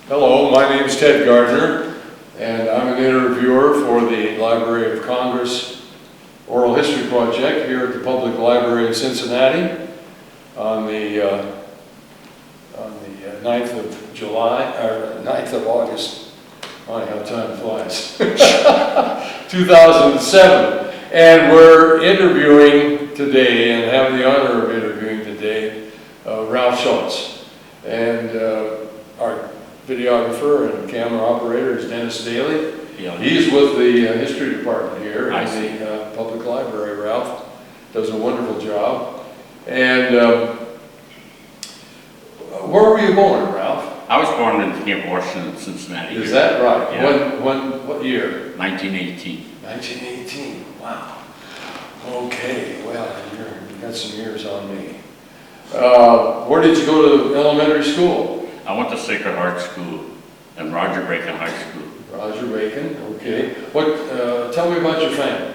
Hello, my name is Ted Gardner, and I'm an interviewer for the Library of Congress Oral History Project here at the Public Library in Cincinnati on the 9th of July, or 9th of August. Oh, how time flies. 2007. And we're interviewing today, and have the honor of interviewing today, Ralph Schultz. And our videographer and camera operator is Dennis Daly. Yeah. He's with the history department here I in the public library. Ralph does a wonderful job. And where were you born, Ralph? I was born in Camp Washington, Cincinnati. Is that right? Yeah. What year? 1918. 1918. Wow. Okay. Well, you got some years on me. Where did you go to elementary school? I went to Sacred Heart School and Roger Bacon High School. Roger Bacon. Okay. What? Tell me about your family.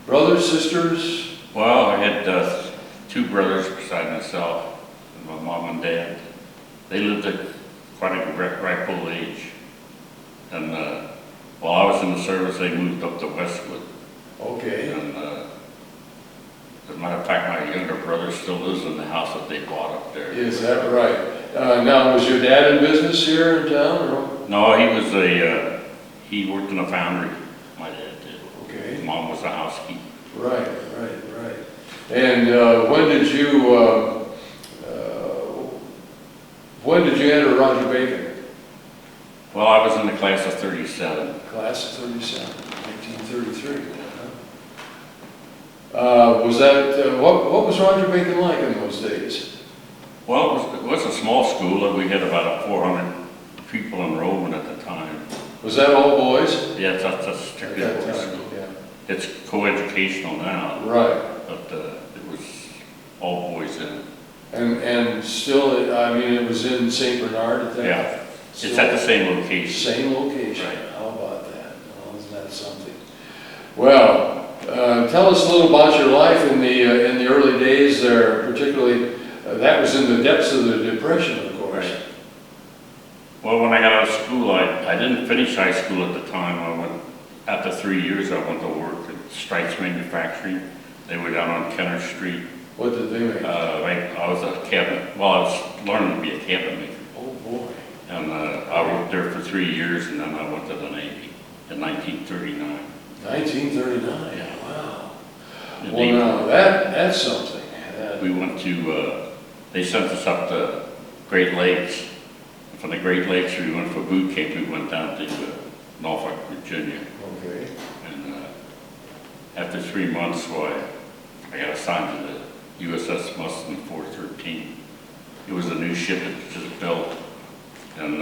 Brothers, sisters? Well, I had two brothers beside myself, and my mom and dad. They lived at quite a ripe old age. And while I was in the service, they moved up to Westwood. Okay. And as a matter of fact, my younger brother still lives in the house that they bought up there. Is that right? Now, was your dad in business here in town? Or? No, he worked in a foundry. My dad did. Okay. His mom was a housekeeper. Right. And when did you enter Roger Bacon? Well, I was in the class of 37. Class of 37, 1933. Was that, what was Roger Bacon like in those days? Well, it was a small school, and we had about 400 people enrollment at the time. Was that all boys? Yeah, that's strictly At boys that time, school. yeah. It's coeducational now, Right. but it was all boys in. And still, I mean, it was in St. Bernard at that? Yeah, Still it's at the same location. Same location. Right. How about that? Well, isn't that something? Well, tell us a little about your life in the early days there, particularly that was in the depths of the Depression, of course. Right. Well, when I got out of school, I didn't finish high school at the time. After 3 years, I went to work at Stripes Manufacturing. They were down on Kenner Street. What did they make? I was a cabinet, well, I was learning to be a cabinet maker. Oh, boy. And I worked there for 3 years, and then I went to the Navy in 1939. 1939? Yeah. Wow. The Well, Navy. now, that's something. We went to, they sent us up to Great Lakes. From the Great Lakes, we went for boot camp. We went down to Norfolk, Virginia. Okay. And after 3 months, I got assigned to the USS Mustin 413. It was a new ship that was just built. And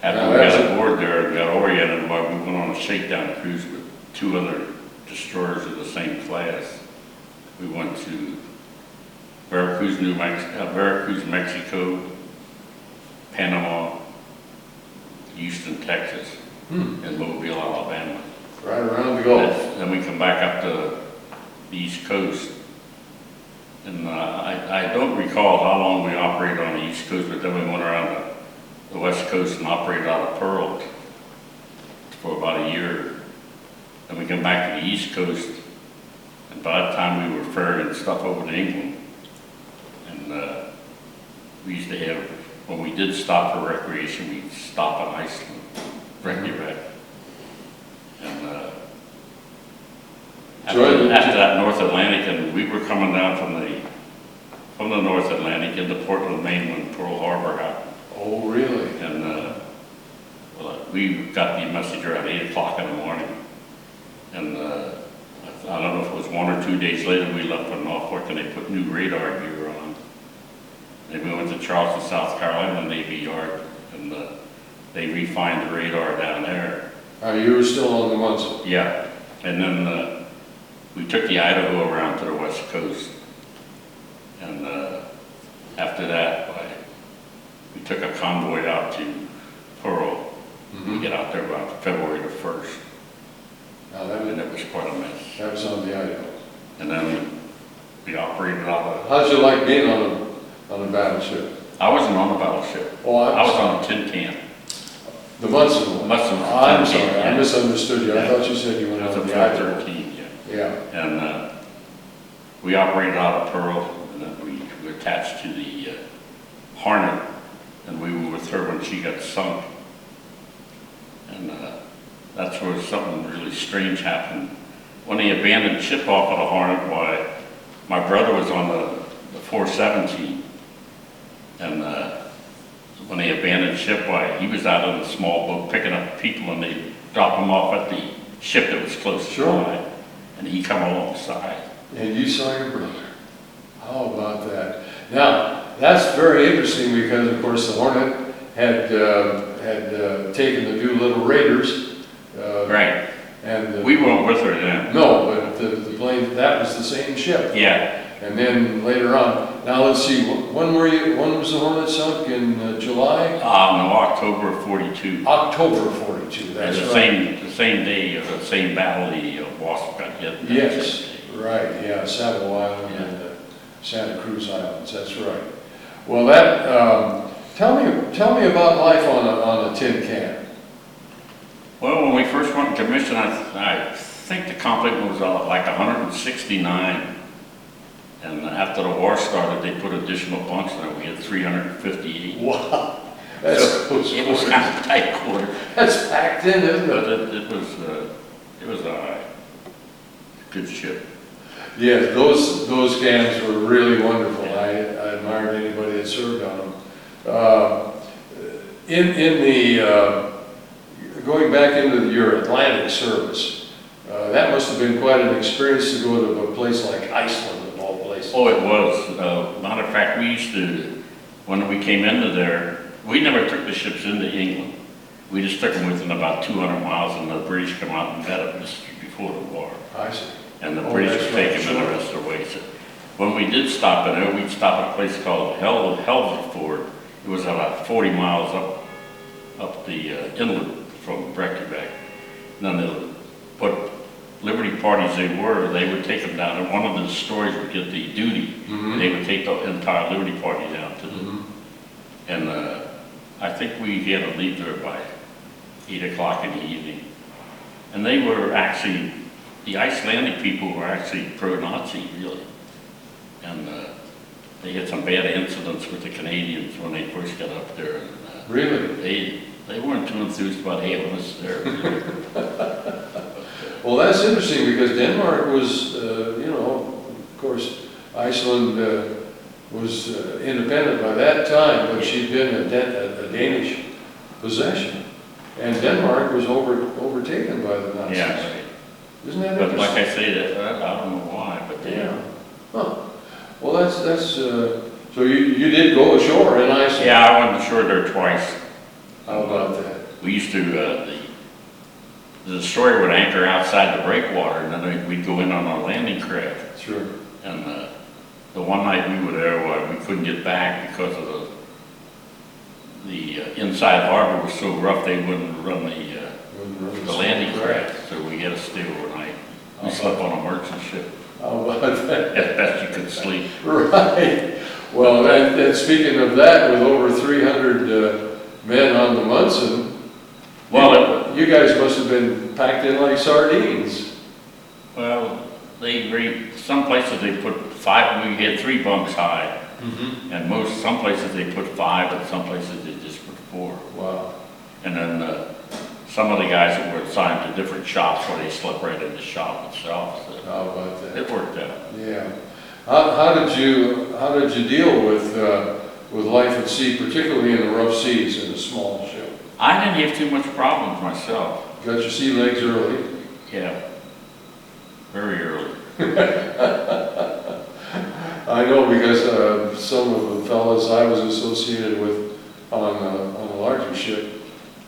after we got aboard there and got oriented, we went on a shakedown cruise with 2 other destroyers of the same class. We went to Veracruz, Mexico, Panama, Houston, Texas, and Mobile, Alabama. Right around the Gulf. Then we come back up to the East Coast. And I don't recall how long we operated on the East Coast, but then we went around the West Coast and operated out of Pearl for about a year. Then we come back to the East Coast, and by that time we were ferrying stuff over to England. And we used to have, when we did stop for recreation, we'd stop in Iceland, Reykjavik. And after that North Atlantic, and we were coming down from the North Atlantic into Portland, Maine when Pearl Harbor happened. Oh, really? And we got the message around 8 o'clock in the morning. And I don't know if it was 1 or 2 days later, we left for Norfolk and they put new radar gear on. And we went to Charleston, South Carolina, Navy Yard, and they refined the radar down there. You were still on the Munson? Yeah. And then we took the Idaho around to the West Coast. And after that, we took a convoy out to Pearl. We get out there about February the 1st. And it was quite a mess. That was on the Idaho. And then we operated out of... How'd you like being on a battleship? I wasn't on the battleship. Oh, I was on a tin can. The Mustin one? Mustin. I'm sorry, I misunderstood you. I thought you said you went That's on a the 413, yeah. Yeah, And we operated out of Pearl, and then we were attached to the Hornet, and we were with her when she got sunk. And that's where something really strange happened. When they abandoned ship off of the Hornet, why, my brother was on the 417, and when they abandoned ship, why, he was out on a small boat picking up people, and they dropped them off at the ship that was closest by, and he come alongside. and you saw your brother. How about that? Now, that's very interesting because, of course, the Hornet had taken the Doolittle Raiders. Right. And We weren't with her then. no, but the plane, that was the same ship. Yeah. And then later on, now let's see, when was the Hornet sunk? In July? No, October of 42. October of 42, that's the right. the same day, of the same battle, the Wasp got hit. Yes, right, yeah, Savo Island Yeah. and Santa Cruz Islands, that's right. Well, that, tell me about life on a tin can. Well, when we first went in commission, I think the complement was like 169. And after the war started, they put additional bunks in it. We had 358. Wow, that's So close it was quarters. kind of tight quarter, That's packed in, isn't but it? it was a good ship. Yes, those cans were really wonderful. I admired anybody that served on them. In the going back into your Atlantic service, that must have been quite an experience to go to a place like Iceland of all places. Oh, it was. Matter of fact, we used to, when we came into there, we never took the ships into England. We just took them within about 200 miles, and the British come out and met them just before the war. I see. And the Oh, British that's would take right, them in the sure. rest of the way. So when we did stop in there, we'd stop at a place called Helmsford. It was about 40 miles up the inlet from Reykjavik. And then they put Liberty parties they would take them down, and one of the destroyers would get the duty. Mhm. They would take the entire Liberty party down to the, Mhm. and I think we had to leave there by 8 o'clock in the evening. And they were actually, the Icelandic people were actually pro-Nazi, really. And they had some bad incidents with the Canadians when they first got up there. And, Really? they weren't too enthused about having us there. Really. Well, that's interesting because Denmark was, of course, Iceland was independent by that time, but she'd been a Danish possession. And Denmark was overtaken by the Nazis. Yeah, right. Isn't that But interesting? like I say, I don't know why, but they, Yeah. Huh. Well, that's so you did go ashore in Iceland? yeah, I went ashore there twice. How about that? We used to, the destroyer would anchor outside the breakwater, and then we'd go in on our landing craft. Sure. And the one night we were there, we couldn't get back because of the inside harbor was so rough they wouldn't run the landing craft, so we had to stay overnight. We slept on a merchant ship How about that? as best you could sleep. Right. Well, and speaking of that, with over 300 men on the Munson, Well, you guys must have been packed in like sardines. well, some places they put 5, we had 3 bunks high, and some places they put 5, and some places they just put 4. Wow. And then some of the guys that were assigned to different shops where they slept right in the shop itself, so How about that? it worked out. Yeah. How did you deal with life at sea, particularly in the rough seas in a small ship? I didn't have too much problems myself. Got your sea legs early. Yeah, very early. I know because some of the fellows I was associated with on a larger ship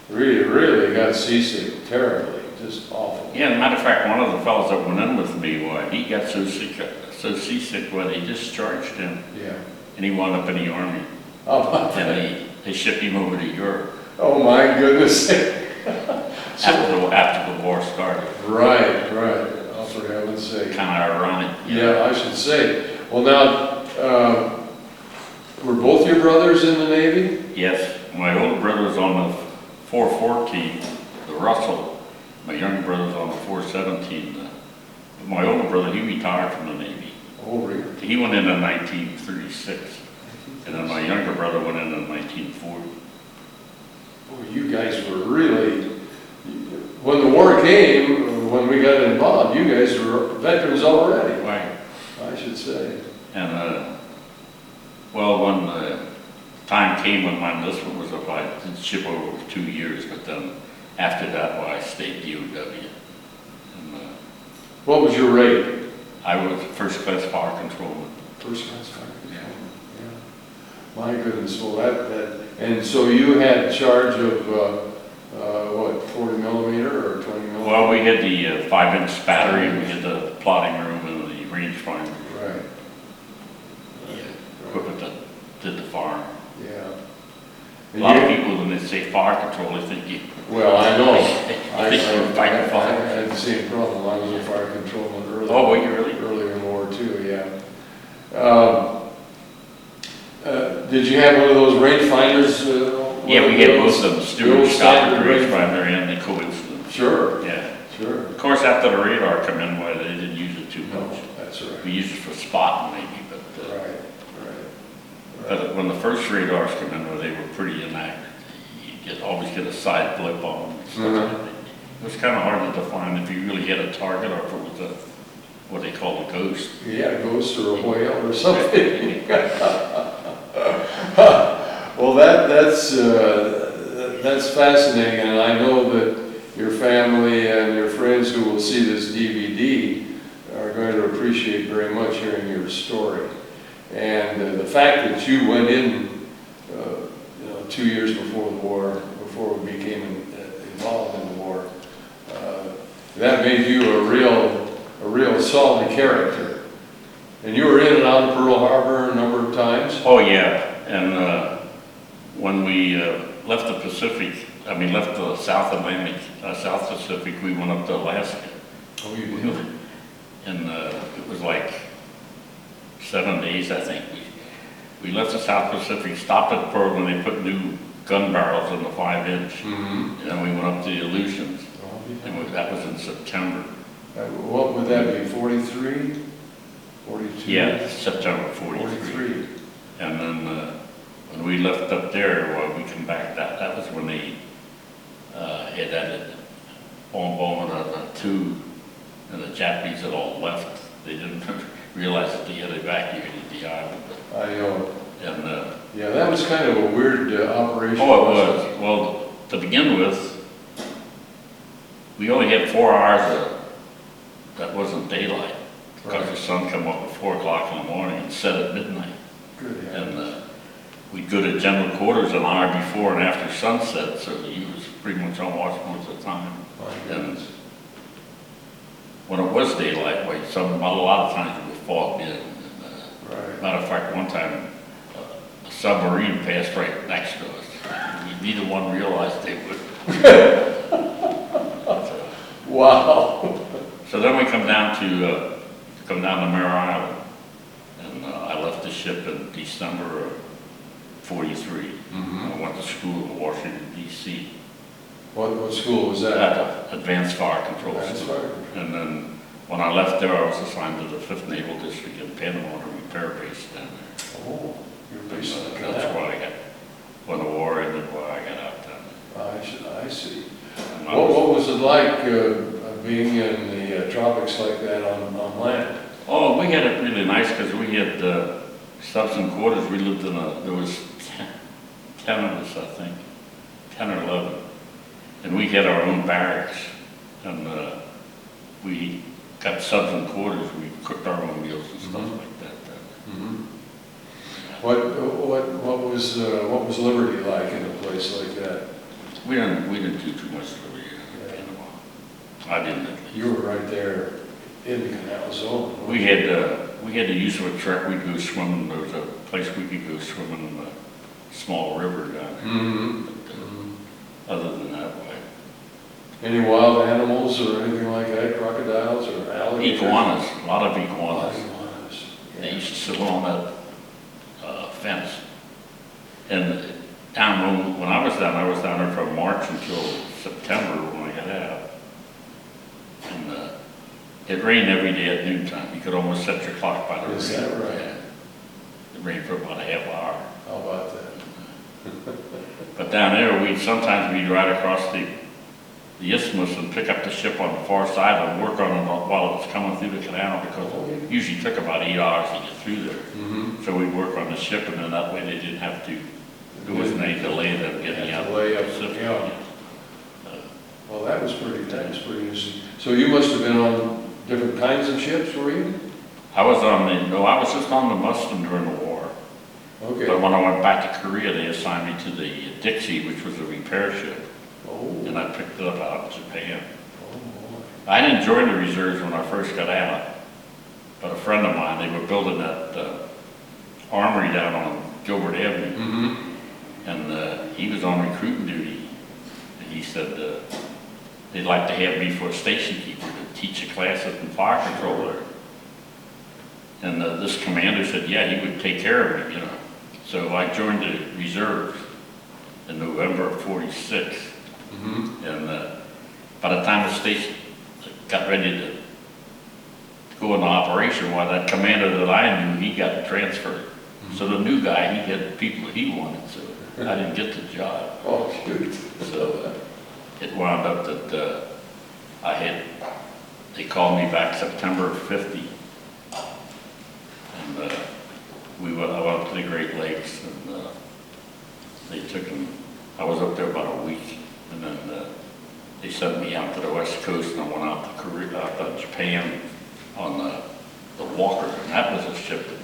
really got seasick terribly, just awful. Yeah, as a matter of fact, one of the fellows that went in with me, he got so seasick, they discharged him, Yeah. and he wound up in the Army. How about that? And they shipped him over to Europe Oh my goodness. after the war started. Right. Oh, for heaven's sake. Kind of ironic. Yeah, I should say. Well, now, were both your brothers in the Navy? Yes. My older brother was on the 414, the Russell. My younger brother was on the 417. My older brother, he retired from the Navy. Oh, really? He went in 1936, and then my younger brother went in 1940. Well, you guys were really, when the war came, when we got involved, you guys were veterans already, Right. I should say. And, well, when the time came when my enlistment was up, I did ship over for 2 years, but then after that, well, I stayed DOW. And, What was your rate? I was first class fire controlman. First class fire control. Yeah. My goodness, well and so you had charge of, what, 40 millimeter or 20 millimeter? Well, we had the 5-inch battery, and we had the plotting room and the rangefinder. Right. Equipment that did the farm. Yeah. A lot of people, when they say fire control, they think you. Well, I know. I think you were fighting fire. had the same problem. I was a fire controlman earlier. Oh, were you really? Earlier in World War II, yeah. Did you have one of those rangefinders? Yeah, we had both of them, Stewart old Scott standard rangefinder and the coincidence. Sure, Yeah. sure. Of course, after the radar come in, well, they didn't use it too No, much. that's right. We used it for spotting maybe, but, Right. but when the first radars come in, well, they were pretty inaccurate. You always get a side blip on them. Mhm. It was kind of hard to define if you really hit a target or if it was what they call a ghost. Yeah, a ghost or a whale or something. Well, that's fascinating, and I know that your family and your friends who will see this DVD are going to appreciate very much hearing your story. And the fact that you went in, 2 years before the war, before we became involved in the war, that made you a real solid character. And you were in and out of Pearl Harbor a number of times? Oh, yeah. And when we left the Pacific, left the South Atlantic, South Pacific, we went up to Alaska. Oh, you did? And it was like 7 days, I think. We left the South Pacific, stopped at Pearl when they put new gun barrels in the 5-inch. Mm-hmm. And then we went up to the Aleutians. Oh, And that was in September. what would that be, 43? 42? Yeah, September 43. 43. And then when we left up there, well, we come back, that was when they had that bombing of the 2, and the Japanese had all left. They didn't realize that they had evacuated the island. I know. And, Yeah, that was kind of a weird operation. oh, it was. Well, to begin with, we only had 4 hours that wasn't daylight, because the sun come up at 4 o'clock in the morning and set at midnight. Good And heavens. we'd go to general quarters an hour before and after sunset, so you was pretty much on watch most of the time. My And goodness. when it was daylight, a lot of times it would fog in. And, Right. matter of fact, one time a submarine passed right next to us. Neither one realized they would. Wow. So then we come down to Mare Island, and I left the ship in December of 43. Mhm. I went to school in Washington, D.C. What school was that? at Advanced Fire Control. Advanced School. Fire Control. And then when I left there, I was assigned to the 5th Naval District in Panama, to repair base down there. Oh, you're based in the That's canal. why I got, when the war ended, why I got out down I see. there. And I What was it like being in the tropics like that on land? Oh, we had it really nice because we had subs and quarters. We lived in there was 10 of us, I think, 10 or 11. And we had our own barracks. And we got subs and quarters. We cooked our own meals and stuff Mhm. like that. Mm-hmm. What was Liberty like in a place like that? We didn't do too much over here in Panama. I didn't. At least. You were right there in the canal zone. We had the use of a truck. We'd go swimming. There was a place we could go swimming in a small river down there. Mm-hmm. But, other than that, Any wild animals or anything like that? Crocodiles or alligators? iguanas, a lot of A lot iguanas. of iguanas. They used to sit on that fence. And down when I was down there from March until September when I got out. And it rained every day at noontime. You could almost set your clock by the rain. Is that right? Yeah. It rained for about a half hour. How about that? But down there, sometimes we'd ride across the isthmus and pick up the ship on the far side and work on it while it was coming through the canal, because it usually took about 8 hours to get through there. Mm-hmm. So we'd work on the ship, and then that way they didn't have to, there wasn't any delay them getting out. Delay up, Pacific. yeah. Well, that was pretty interesting. So you must have been on different kinds of ships, were you? I was just on the Mustin during the war. Okay. But when I went back to Korea, they assigned me to the Dixie, which was a repair ship. Oh. And I picked it up out of Japan. Oh, boy. I didn't join the reserves when I first got out, but a friend of mine, they were building that armory down on Gilbert Avenue, Mm-hmm. and he was on recruiting duty, and he said they'd like to have me for a station keeper to teach a class in fire control there. And this commander said, yeah, he would take care of me, you know. So I joined the reserves in November of '46. Mm-hmm. And by the time the station got ready to go into operation, well, that commander that I knew, he got transferred. Mm-hmm. So the new guy, he had the people that he wanted, so I didn't get the job. Oh, shoot. So it wound up that they called me back September of '50. And I went up to the Great Lakes, and they took him. I was up there about a week, and then they sent me out to the West Coast, and I went out to Japan on the Walker, and that was a ship that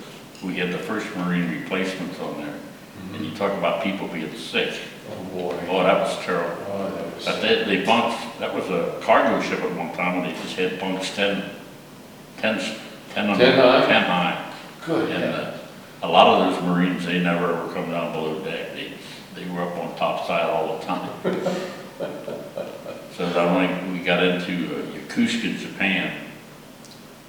we had the first Marine replacements on there. Mm-hmm. And you talk about people being sick. Oh, boy. Oh, that was terrible. Oh, that was... But they bunks, that was a cargo ship at one time, and they just had bunks 10 high. Good. And a lot of those Marines, they never ever come down below deck. They were up on top side all the time. So then when we got into Yokosuka, Japan,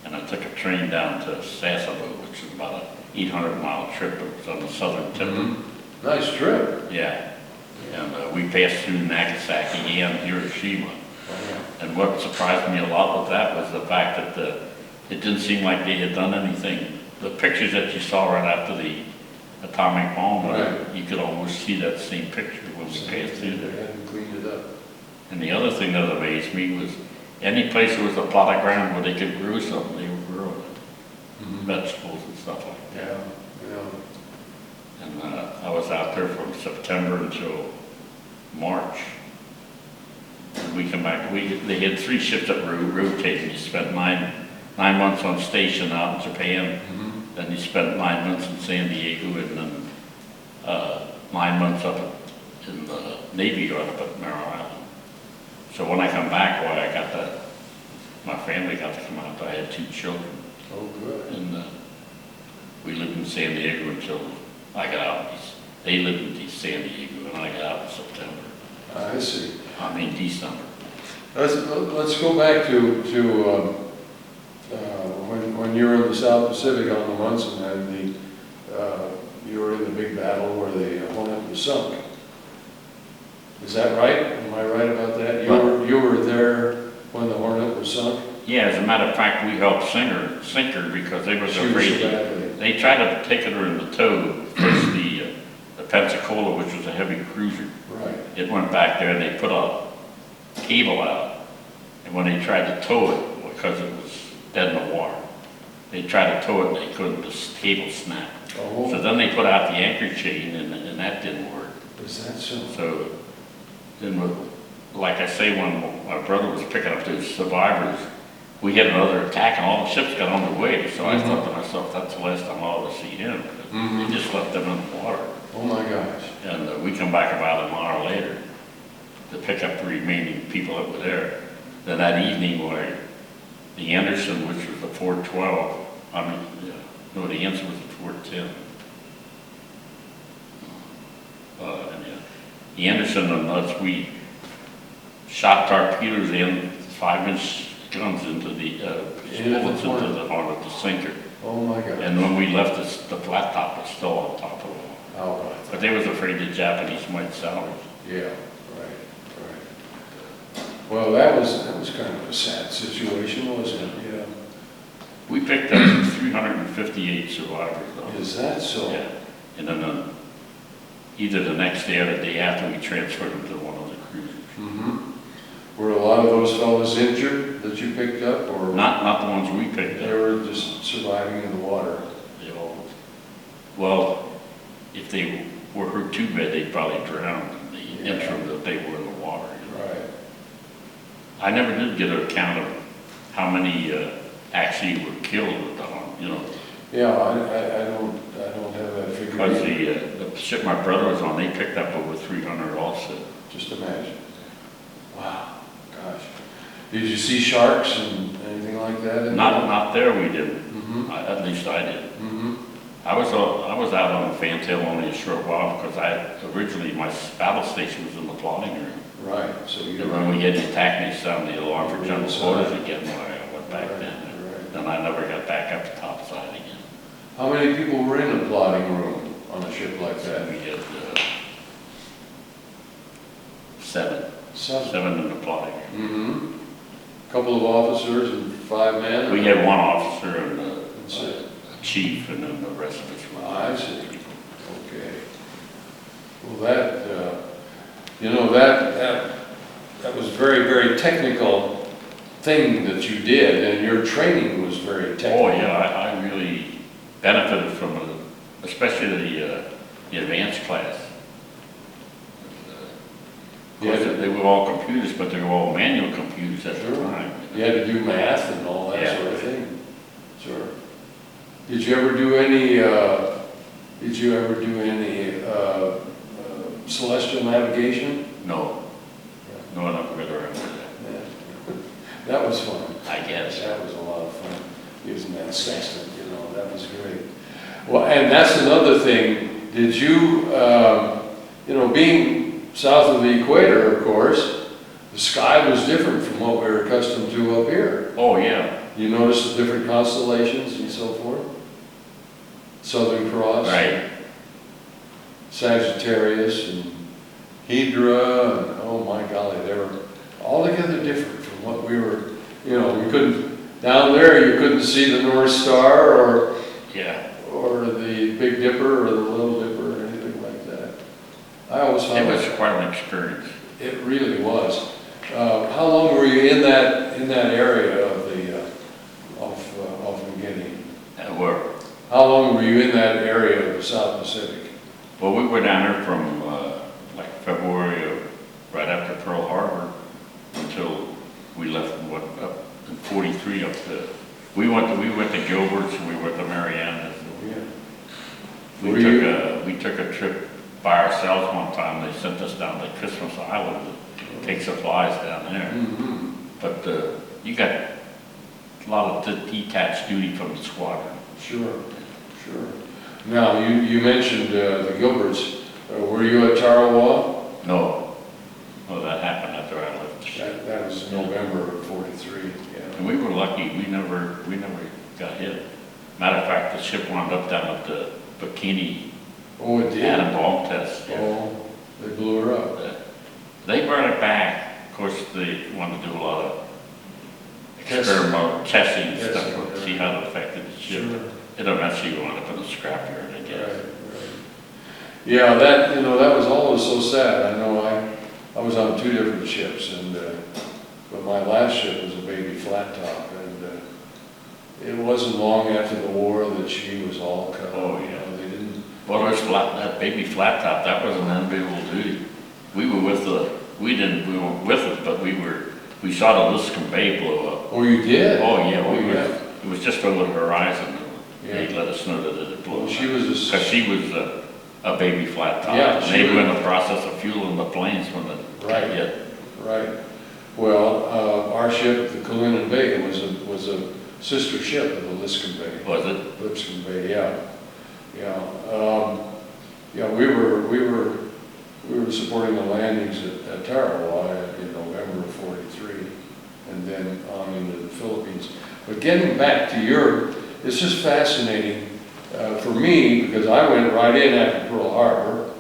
and I took a train down to Sasebo, which is about an 800-mile trip. It was on the southern tip. Mm-hmm. Nice trip. Yeah. And we passed through Nagasaki and Hiroshima. Oh, and what surprised me a lot with that was the fact that it didn't seem like they had done anything. The pictures that you saw right after the atomic bomb, right. You could almost see that same picture when we passed through there. They hadn't cleaned it up. And the other thing that amazed me was any place there was a plot of ground where they could grow something, they were growing it. Mm-hmm. Vegetables and stuff like that. Yeah. And I was out there from September until March. And we come back, they had 3 ships that were rotating. You spent nine months on station out in Japan. Mm-hmm. Then you spent 9 months in San Diego, and then 9 months up in the Navy Yard up at Merrill Island. So when I come back, my family got to come out. I had 2 children. Oh, good. And we lived in San Diego until I got out. They lived in San Diego, and I got out in September. I see. December. Let's go back to when you were in the South Pacific on the Munson, and you were in the big battle where the Hornet was sunk. Is that right? Am I right about that? You were there when the Hornet was sunk? Yeah, as a matter of fact, we helped sink her because they were so afraid. They tried to take her in the tow. First, the Pensacola, which was a heavy cruiser. Right. It went back there, and they put a cable out. And when they tried to tow it, because it was dead in the water, they tried to tow it, and they couldn't. The cable snapped. Oh. So then they put out the anchor chain, and that didn't work. Is that so? So then, like I say, when my brother was picking up those survivors, we had another attack, and all the ships got underway. So I thought to myself, that's the last time I'll ever see him. They just left them in the water. Oh my gosh. And we come back about an hour later to pick up the remaining people that were there. Then that evening, the Anderson, which was the 412, the Anderson was the 410. The Anderson and us, we shot torpedoes in 5-inch guns into the bullets into the Hornet, the sinker. Oh my God. And when we left, the flat top was still on top of it. How about that? But they was afraid the Japanese might salvage. Yeah, right, right. Well, that was kind of a sad situation, wasn't it? Yeah. We picked up 358 survivors though. Is that so? Yeah, and then either the next day or the day after, we transferred them to one of the cruisers. Mm-hmm. Were a lot of those fellows injured that you picked up, or? Not the ones we picked They up. were just surviving in the water. They all, well, if they were hurt too bad, they'd probably drown in the interim that they were in the water. Right. I never did get an account of how many actually were killed with the harm, you know. Yeah, I don't have that figure. Because the ship my brother was on, they picked up over 300 also. Just imagine. Wow, gosh. Did you see sharks and anything like that? Not there we didn't. Mm-hmm. At least I did. Mm-hmm. I was out on the fantail only a short while because originally my battle station was in the plotting room. Right, so you. And when we had the attack, they sounded the alarm for general quarters Right. again when I went back Right, then. right. Then I never got back up to top side again. How many people were in the plotting room on a ship like that? We had seven. Seven. Seven in the plotting room. Mm-hmm. Couple of officers and 5 men? We had one officer and That's it. a chief, and then the rest of us were. I see. Okay. Well, that, you know, that was very, very technical thing that you did, and your training was very technical. Oh, yeah, I really benefited from it, especially the advanced class. Of course, Yeah. they were all computers, but they were all manual computers at the Sure. time. You had to do math and all that Yeah. sort of thing. Sure. Did you ever do any celestial navigation? No, no, I never got around to that, Yeah. That was fun. I guess. That was a lot of fun, using that sextant, you know, that was great. Well, and that's another thing, did you, you know, being south of the equator, of course, the sky was different from what we were accustomed to up here. Oh, yeah, You notice the different constellations and so forth? Southern Cross. right. Sagittarius and Hydra, and oh my golly, they were altogether different from what we were, you know, we couldn't, down there you couldn't see the North Star Yeah, or the Big Dipper or the Little Dipper or anything like that. I always it found was quite an experience. it really was. How long were you in that area of New Guinea? At work. How long were you in that area of the South Pacific? Well, we were down there from like February of right after Pearl Harbor until we left up in 43 up to, we went to Gilbert's and we went to Marianna. Yeah. We took a trip by ourselves one time. They sent us down to Christmas Island to take supplies down there. Mm-hmm. But you got a lot of detached duty from the squadron. Sure, sure. Now, you mentioned the Gilberts. Were you at Tarawa? No, that happened after I left the ship. That was November of 43, yeah. And we were lucky. We never got hit. Matter of fact, the ship wound up down at the Bikini. Oh, it did? Had a bomb test. Yeah. Oh, they blew her up. They brought it back. Of course, they wanted to do a lot of Testing. experimental testing and Testing, stuff to see right. how it affected the ship. Sure. It eventually wound up in the scrapyard, I guess. Right, right. Yeah, that, you know, that was always so sad. I know I was on 2 different ships, and but my last ship was a baby flat top, and it wasn't long after the war that she was all cut. Oh, You yeah. know, they didn't. Well, that baby flat top, that was an unbelievable duty. We were we weren't with it, but we saw the Liscombe Bay blow up. Oh, you did? Oh, yeah, Oh, yeah. it was just over the horizon. They Yeah. let us know that it blew Well, up. she was Because she was a baby flat top. Yeah, And she they were in was- the process of fueling the planes when it Right. hit. Right. Well, our ship, the Cullinan Bay, was a sister ship of the Liscombe Bay. Was it? Liscombe Bay, yeah. Yeah, we were supporting the landings at Tarawa in November of 43, and then on into the Philippines. But getting back to it's just fascinating for me, because I went right in after Pearl Harbor,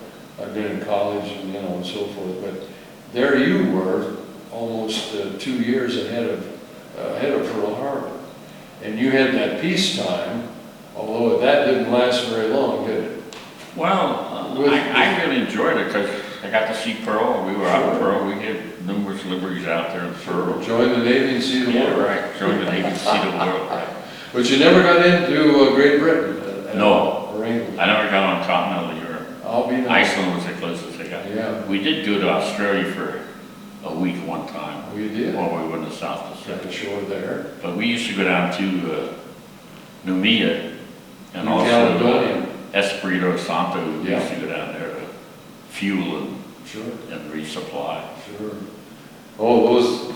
I've been in college and, you know, and so forth, but there you were, almost 2 years ahead of Pearl Harbor. And you had that peacetime, although that didn't last very long, did it? Well, I really enjoyed it because I got to see Pearl. We were out of Pearl. We had numerous liberties out there in Pearl. Join the Navy and see the Yeah, world. right. Join the Navy and see the world. Right. But you never got into Great Britain? No. Or England? I never got on continental Europe. I'll be nice. Iceland was the closest I got. Yeah. We did go to Australia for a week one time. We did. While we were in the South Got Pacific. the shore there. But we used to go down to Noumea and New also Caledonia. Espirito Santo. We Yeah. used to go down there to fuel Sure, and resupply. sure. Oh,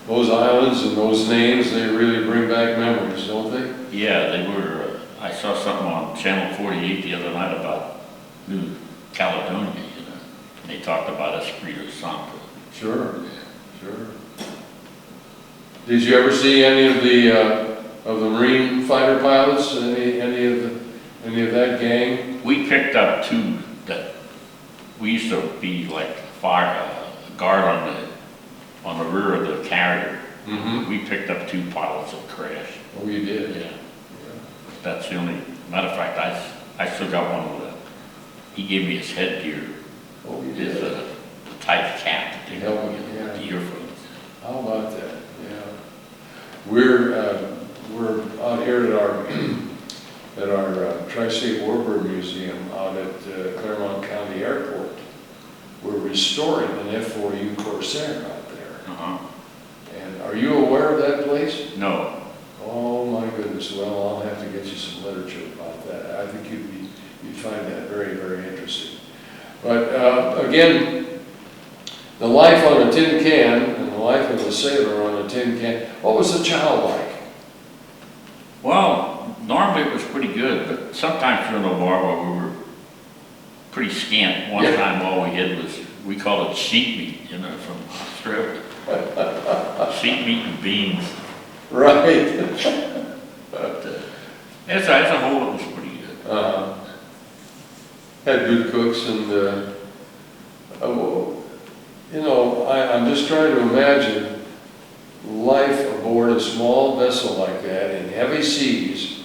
those islands and those names, they really bring back memories, don't they? Yeah, they were. I saw something on Channel 48 the other night about New Caledonia, you know. And they talked about Espirito Santo. Sure, sure. Did you ever see any of the Marine fighter pilots? Any of that gang? We picked up two that we used to be like guard on the rear of the carrier. Mm-hmm. We picked up two pilots that crashed. Oh, you did? Yeah. That's the only, matter of fact, I still got one of them. He gave me his headgear, Oh, you his did? type cap, to take Helmet, with yeah. the earphones. How about that? Yeah. We're out here at our Tri-State Warbird Museum out at Claremont County Airport. We're restoring an F-4U Corsair out there. Uh-huh. And are you aware of that place? No. Oh my goodness, well, I'll have to get you some literature about that. I think you'd find that very, very interesting. But again, the life on a tin can and the life of a sailor on a tin can, what was the child like? Well, normally it was pretty good, but sometimes during the war where we were pretty scant, one time all we had was, we called it sheep meat, you know, from Australia. Sheep meat and beans. Right. But as a whole, it was pretty good. Had good cooks and, you know, I'm just trying to imagine life aboard a small vessel like that in heavy seas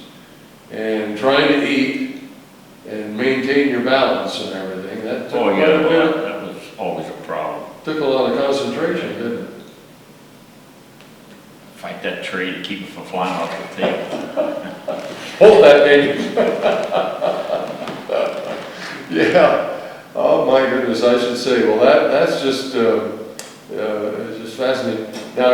and trying to eat and maintain your balance and everything. That took Oh, yeah, quite a bit. that was always a problem. Took a lot of concentration, didn't it? Fight that tray to keep it from flying off the table. Hold that baby. Yeah. Oh my goodness, I should say. Well, that's just it's just fascinating. Now,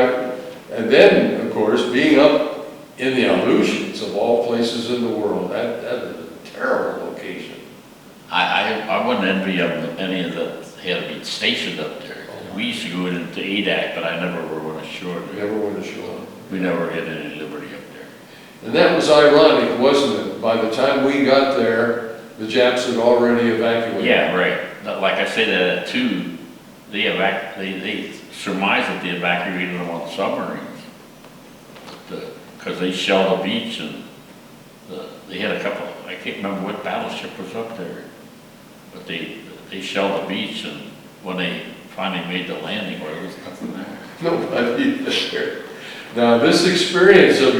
and then of course, being up in the Aleutians of all places in the world, that is a terrible location. I wouldn't envy any of the had to be stationed up there. We used to go into ADAC, but I never went ashore there. Never went ashore. We never had any liberty up there. And that was ironic, wasn't it? By the time we got there, the Japs had already evacuated. Yeah, right. Like I said, at 2, they surmised that they evacuated them on submarines. Because they shelled the beach and they had a couple, I can't remember what battleship was up there. But they shelled the beach, and when they finally made the landing, well, there was nothing there. Nobody there. Now, this experience of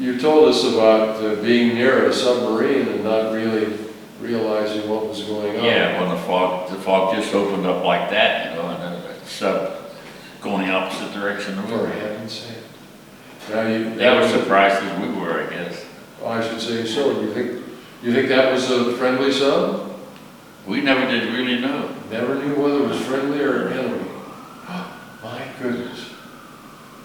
you told us about being near a submarine and not really realizing what was going on. Yeah, when the fog just opened up like that, you know, and then the sub going the opposite direction. For heaven's sake. Now They were surprised as we were, I guess. I should say so. You think that was a friendly sub? We never did really know. Never knew whether it was friendly or enemy. My goodness.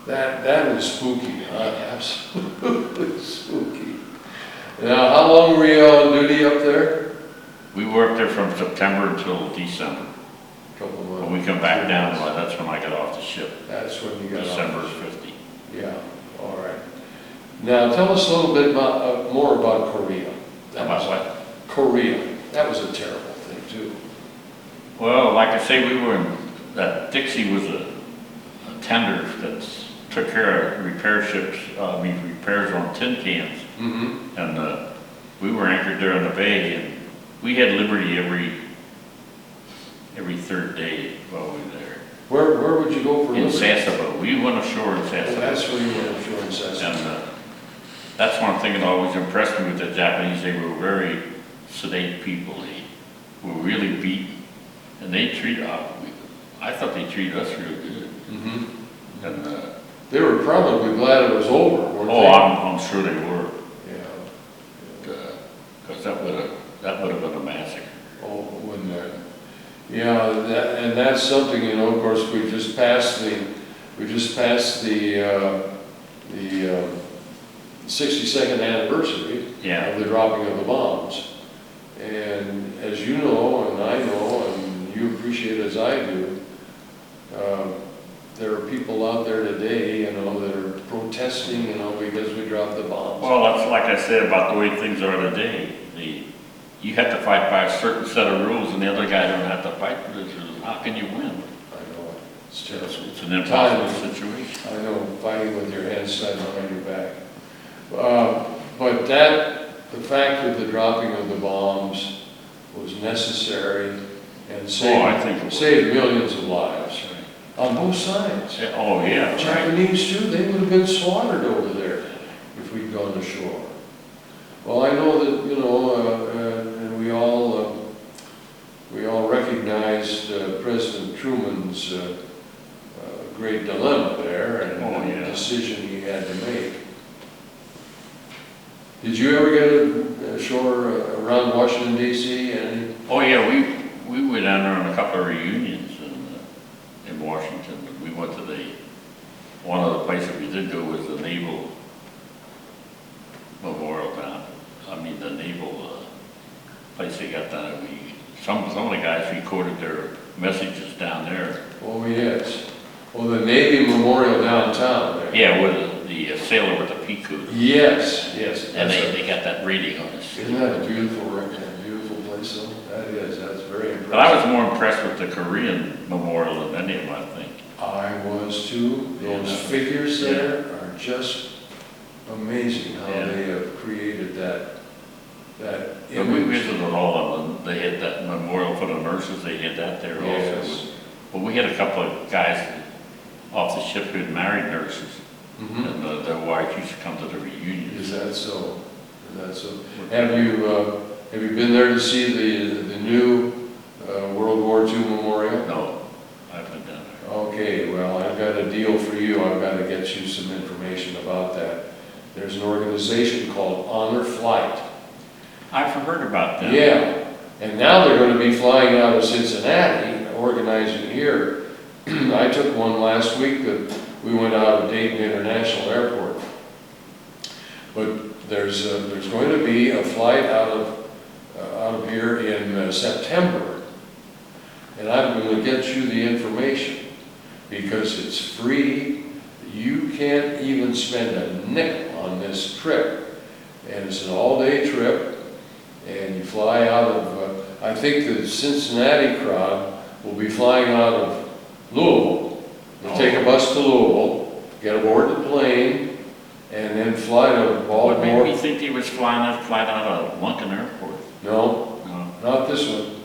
That is spooky, absolutely spooky. Now, how long were you on duty up there? We worked there from September until December. Couple months. When we come back down, well, that's when I got off the ship. That's when you got December off. 50. Yeah, all right. Now, tell us a little bit more about Korea. About what? Korea. That was a terrible thing, too. Well, like I say, we were in, that Dixie was a tender that took care of repairs on tin cans. Mm-hmm. And we were anchored there in the bay, and we had liberty every third day while we were there. Where would you go for In liberty? Sasebo, we went ashore in Oh, Sasebo. that's where you went ashore in Sasebo. And that's one thing that always impressed me with the Japanese. They were very sedate people. They were really beat, and they treated us. I thought they treated us real good. Mm-hmm. And They were probably glad it was over, weren't oh, they? I'm sure they were, Yeah. because that would have been a massacre. Oh, wouldn't it? Yeah, and that's something, you know, of course, we just passed the 62nd anniversary Yeah. of the dropping of the bombs. And as you know, and I know, and you appreciate as I do, there are people out there today, you know, that are protesting, you know, because we dropped the bombs. Well, that's like I said about the way things are today. You have to fight by a certain set of rules, and the other guy don't have to fight for those rules. How can you win? I know, it's terrible. It's an impossible situation. I know, fighting with your hands tied behind your back. But the fact that the dropping of the bombs was necessary and I think it was. saved millions of lives on both sides. Oh, yeah. Right. Japanese too, they would have been slaughtered over there if we'd gone ashore. Well, I know that, you know, and we all recognized President Truman's great dilemma there and the decision he had to make. Did you ever get ashore around Washington, D.C.? Oh, yeah, we went down there on a couple of reunions in Washington. We went to one of the places we did go was the Naval Memorial down. I mean, the Naval place they got down there. Some of the guys recorded their messages down there. Oh, yes. Well, the Navy Memorial downtown there. Yeah, with the sailor with the peacock. Yes. And they got that reading on us. Isn't that a beautiful place though? That's very impressive. But I was more impressed with the Korean memorial than any of them, I think. I was too. Those figures there are just amazing how they have created that But we image. visited all of them. They had that memorial for the nurses. They had that there also. But we had a couple of guys off the ship who had married nurses. Mhm. And their wives used to come to the reunions. Is that so? Have you been there to see the new World War II memorial? No, I've been down there. Okay, well, I've got a deal for you. I've got to get you some information about that. There's an organization called Honor Flight. I've heard about that. Yeah, and now they're going to be flying out of Cincinnati, organizing here. I took one last week that we went out of Dayton International Airport. But there's going to be a flight out of here in September, and I'm going to get you the information because it's free. You can't even spend a nickel on this trip, and it's an all-day trip. And you fly out of, I think the Cincinnati crowd will be flying out of Louisville. They'll take a bus to Louisville, get aboard the plane, and then fly to Baltimore. What made me think he was flying out of Lincoln Airport? No, not this one.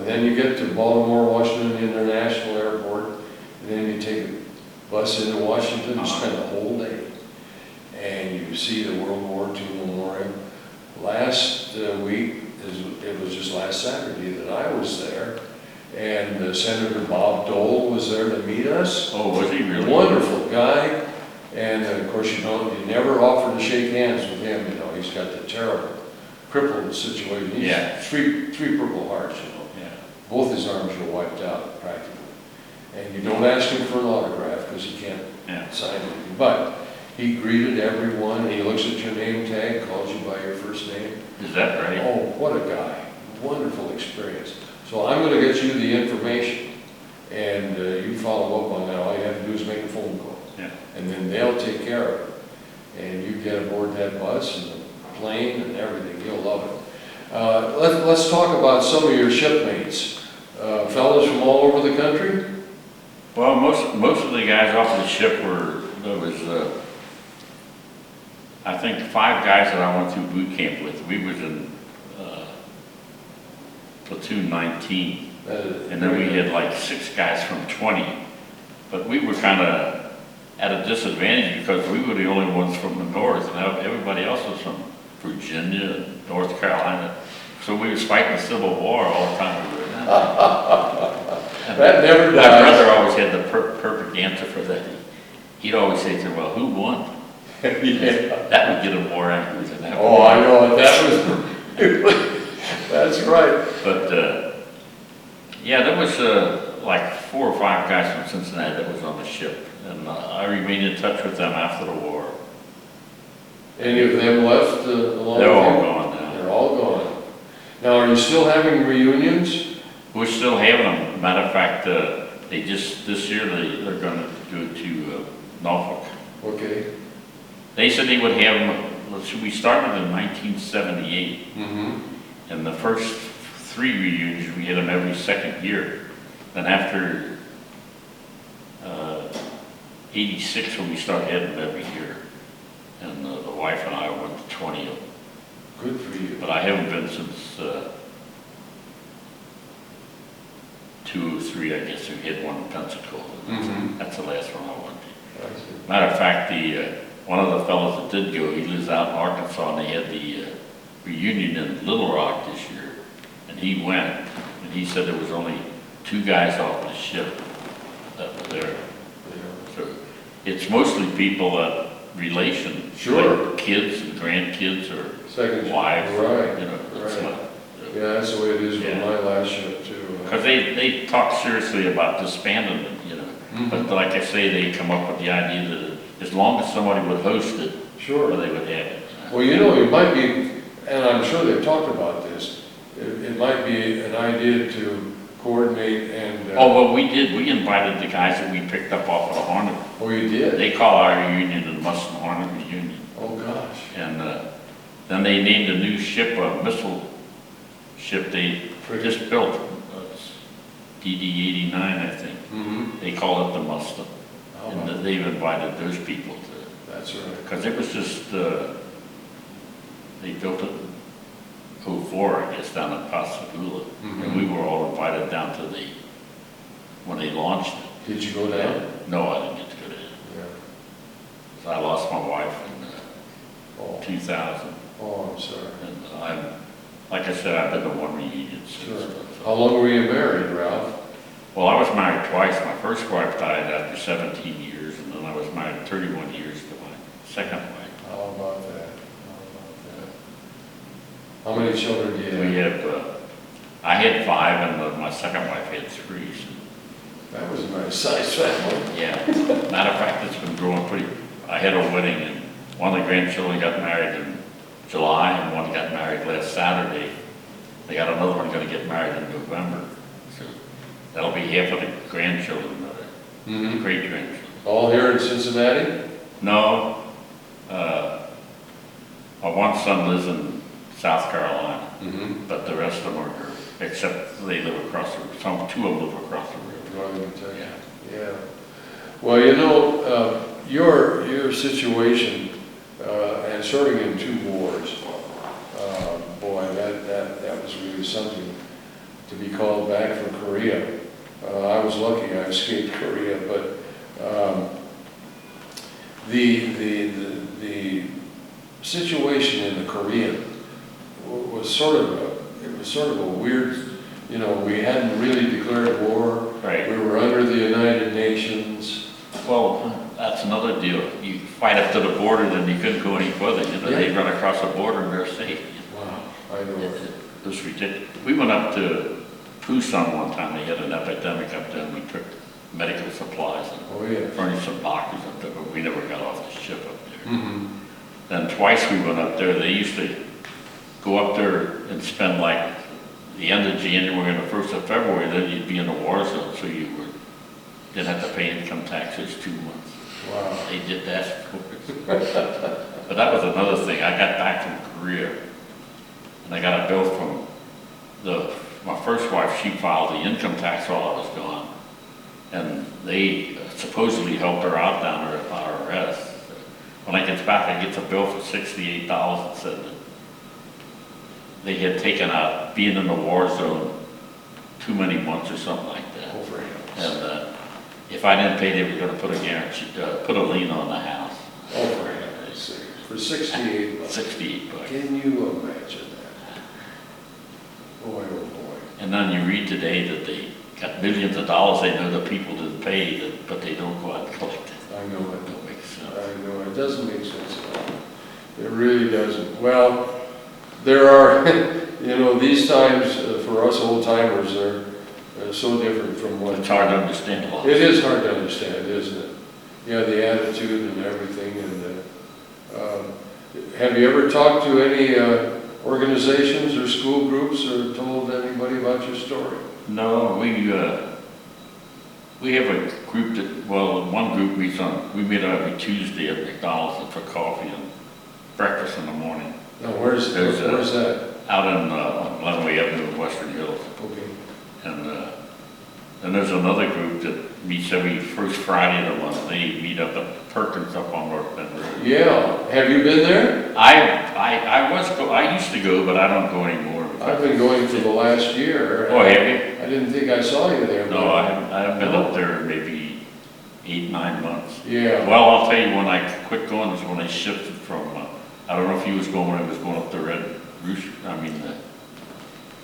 Then you get to Baltimore, Washington International Airport, and then you take a bus into Washington and spend the whole day. And you see the World War II Memorial. Last week, it was just last Saturday that I was there, and Senator Bob Dole was there to meet us. Oh, was he really? Wonderful guy, and of course you never offer to shake hands with him. You know, he's got the terrible, crippled situation. He's three Purple Hearts. You know, both his arms are wiped out practically, and you don't ask him for an autograph because he can't sign anything, but. He greeted everyone, he looks at your name tag, calls you by your first name. Is that right? Oh, what a guy. Wonderful experience. So I'm going to get you the information, and you follow up on that. All you have to do is make a phone call. Yeah. And then they'll take care of it. And you get aboard that bus and the plane and everything. You'll love it. Let's talk about some of your shipmates. Fellas from all over the country? Well, most of the guys off the ship I think 5 guys that I went through boot camp with, we was in platoon 19. And then we had like 6 guys from 20. But we were kind of at a disadvantage because we were the only ones from the north, and everybody else was from Virginia, North Carolina. So we was fighting the Civil War all the time. That never dies. My brother always had the perfect answer for that. He'd always say to me, well, who won? Yeah. That would get him more angry than that. Oh, I know, that was, that's right. But, yeah, there was like 4 or 5 guys from Cincinnati that was on the ship. And I remained in touch with them after the war. Any of them left along They're all with you? gone now. They're all gone. Now, are you still having reunions? We're still having them. Matter of fact, they just, this year, they're gonna go to Norfolk. Okay. They said they would have them, we started in 1978. Mm-hmm. And the first 3 reunions, we had them every second year. Then after 86, when we started having them every year. And the wife and I went to 20 of them. Good for you. But I haven't been since 2003, I guess. We had one in Pensacola. Mm-hmm. That's the last one I went to. I see. Matter of fact, one of the fellows that did go, he lives out in Arkansas, and they had the reunion in Little Rock this year. And he went, and he said there was only 2 guys off the ship that were there. Yeah. So it's mostly people that relation, Sure. like kids and grandkids or Second wives, right, you know. It's right. not, Yeah, that's the way it is with Yeah. my last ship too. because they talk seriously about disbanding it, you know. Mhm. But like I say, they come up with the idea that as long as somebody would host it, Sure. well, they would have it. Well, you know, it might be, and I'm sure they've talked about this, it might be an idea to coordinate and. Oh, well, we did. We invited the guys that we picked up off of the Hornet. Oh, you did? They call our reunion the Mustin Hornet Reunion. Oh, gosh. And then they named a new ship, a missile ship they just built. DD-89, I think. Mm-hmm. They call it the Mustin. And Oh, they've invited those people to, that's right. because it was just, they built it in 04, I guess, down in Pascagoula. And we were all invited down to when they launched it. Did you go down? No, I didn't get to go there. Yeah. So I lost my wife Oh, in 2000. oh, I'm sorry. And like I said, I've been to 1 reunion since. Sure. So. How long were you married, Ralph? Well, I was married twice. My first wife died after 17 years, and then I was married 31 years to my second wife. How about that? How many children do you have? We have, I had 5, and my second wife had 3. So, That was a nice size family. yeah. Matter of fact, it's been growing pretty. I had a wedding, and one of the grandchildren got married in July, and one got married last Saturday. They got another one going to get married in November. So that'll be half of the grandchildren, the great-grandchildren. All here in Cincinnati? No, my one son lives in South Carolina, but the rest of them are here, except they live across the, 2 of them live across the river. Northern Kentucky. Yeah. Well, you know, your situation, and serving in 2 wars, boy, that was really something to be called back from Korea. I was lucky I escaped Korea, but the situation in the Korean was sort of a weird, you know, we hadn't really declared war. Right. We were under the United Nations. Well, that's another deal. You fight up to the border, then you couldn't go any further. You know, Yeah. they run across the border and they're safe. Wow, I know. It was ridiculous. We went up to Busan one time. They had an epidemic up there, and we took medical supplies and Oh, yeah. furnished some doctors up there, but we never got off the ship up there. Mm-hmm. Then twice we went up there. They used to go up there and spend like the end of January and the 1st of February, then you'd be in a war zone, so didn't have to pay income taxes 2 months. Wow. They did that for us. But that was another thing. I got back from Korea, and I got a bill from my first wife. She filed the income tax while I was gone, and they supposedly helped her out down there at IRS. when I get back, I get a bill for $68, said that they had taken out being in the war zone too many months or something like that. Over here. And if I didn't pay, they were gonna put a guarantee, put a lien on the house. Over here. For 68 bucks. 68 bucks. Can you imagine that? Boy, oh boy. And then you read today that they got millions of dollars they know the people didn't pay, but they don't go out and collect it. I know it. Don't make sense. I know, it doesn't make sense at all. It really doesn't. Well, there are, you know, these times for us old timers are so different from what. It's hard to understand a lot. It is hard to understand, isn't it? Yeah, the attitude and everything. And have you ever talked to any organizations or school groups or told anybody about your story? No, we have a group that, well, one group we meet every Tuesday at McDonald's for coffee and breakfast in the morning. Now, where's that? Out in on Glenway Avenue in Western Hills. Okay. And there's another group that meets every first Friday of the month. They meet up at Perkins up on North Bend Road. Yeah. Have you been there? I used to go, but I don't go anymore. I've been going for the last year. Oh, have you? I didn't think I saw you there. No, I haven't been up there maybe 8-9 months. Yeah. Well, I'll tell you, when I quit going was when I shifted from, I don't know if he was going when I was going up the Red Rooster,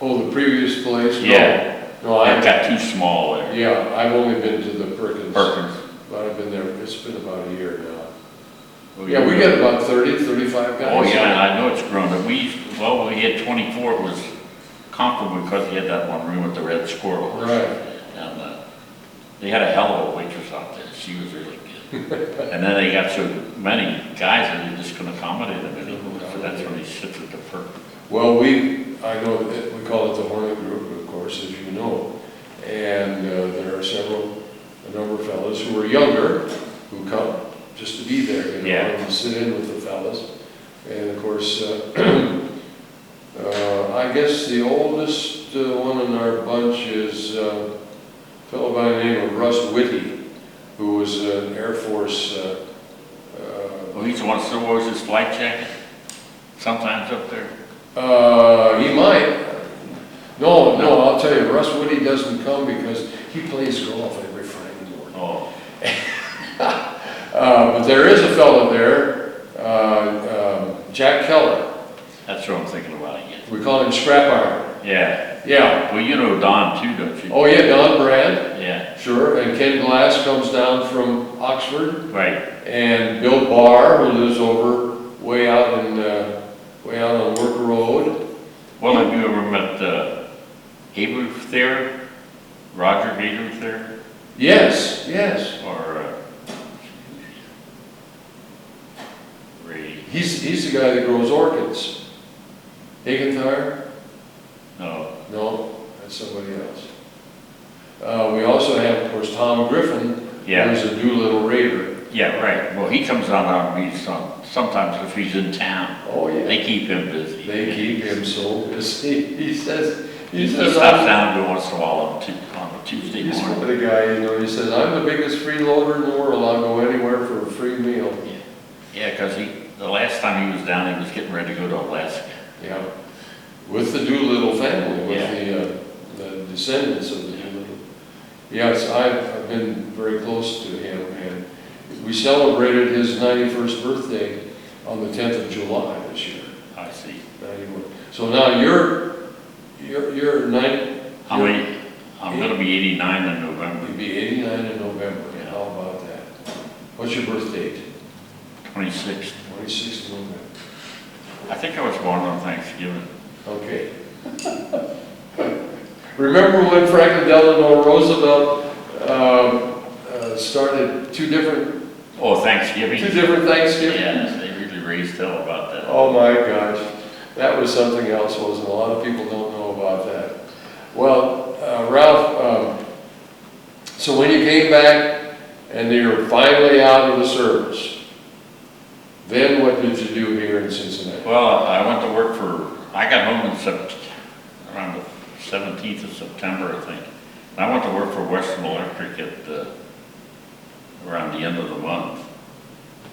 Oh, the previous place? Yeah. No, It got too small there. yeah, I've only been to the Perkins. Perkins. But I've been there, it's been about a year now. Well, Yeah, we got about 30, 35 guys. Oh, yeah, I know it's grown, but we had 24, it was comfortable because he had that one room with the red squirrel. Right. And they had a hell of a waitress out there, she was really good. And then they got so many guys that they just couldn't accommodate them anymore, so that's when he sits at the Perkins. Well, I know that we call it the Hornet Group, of course, as you know. And there are a number of fellows who are younger, who come just to be there, you know, Yeah. and to sit in with the fellas. And of course, I guess the oldest one in our bunch is a fellow by the name of Russ Whitty, who was an Air Force. Well, he's the one that still wears his flight jacket, sometimes up there. He might. No, I'll tell you, Russ Whitty doesn't come because he plays golf every Friday morning. Oh. But there is a fellow there, Jack Keller. That's what I'm thinking about again. We call him Scrap Iron. Yeah. Yeah. Well, you know Don too, don't you? Oh yeah, Don Brand. Yeah. Sure. And Ken Glass comes down from Oxford. Right. And Bill Barr, who lives over way out on Work Road. Well, have you ever met Hayruth there? Roger Hayruth there? Yes. Or Ray? He's the guy that grows orchids. Higginthar? No, that's somebody else. We also have, of course, Tom Griffin, Yeah. who's a Doolittle Raider. Yeah, right. Well, he comes down and meets sometimes if he's in town. Oh, yeah. They keep him busy. They keep him so busy. He says, He stops down every once in a while on a Tuesday he's morning. the guy, you know, he says, I'm the biggest freeloader in the world. I'll go anywhere for a free meal. Yeah, because the last time he was down, he was getting ready to go to Alaska. Yeah. With the Doolittle family, with Yeah. the descendants of the Doolittle. Yes, I've been very close to him, and we celebrated his 91st birthday on the 10th of July this year. I see. 91. So now you're 90. I'm going to be 89 in November. You'll be 89 in November. Yeah. How about that? What's your birth date? 26th. 26th of November. I think I was born on Thanksgiving. Okay. Remember when Franklin Delano Roosevelt started two different Thanksgiving? Thanksgivings? Yeah, they really raised hell about that. Oh my gosh, that was something else, wasn't it? A lot of people don't know about that. Well, Ralph, so when you came back and you were finally out of the service, then what did you do here in Cincinnati? Well, I went to work I got home around the 17th of September, I think. And I went to work for Western Electric around the end of the month.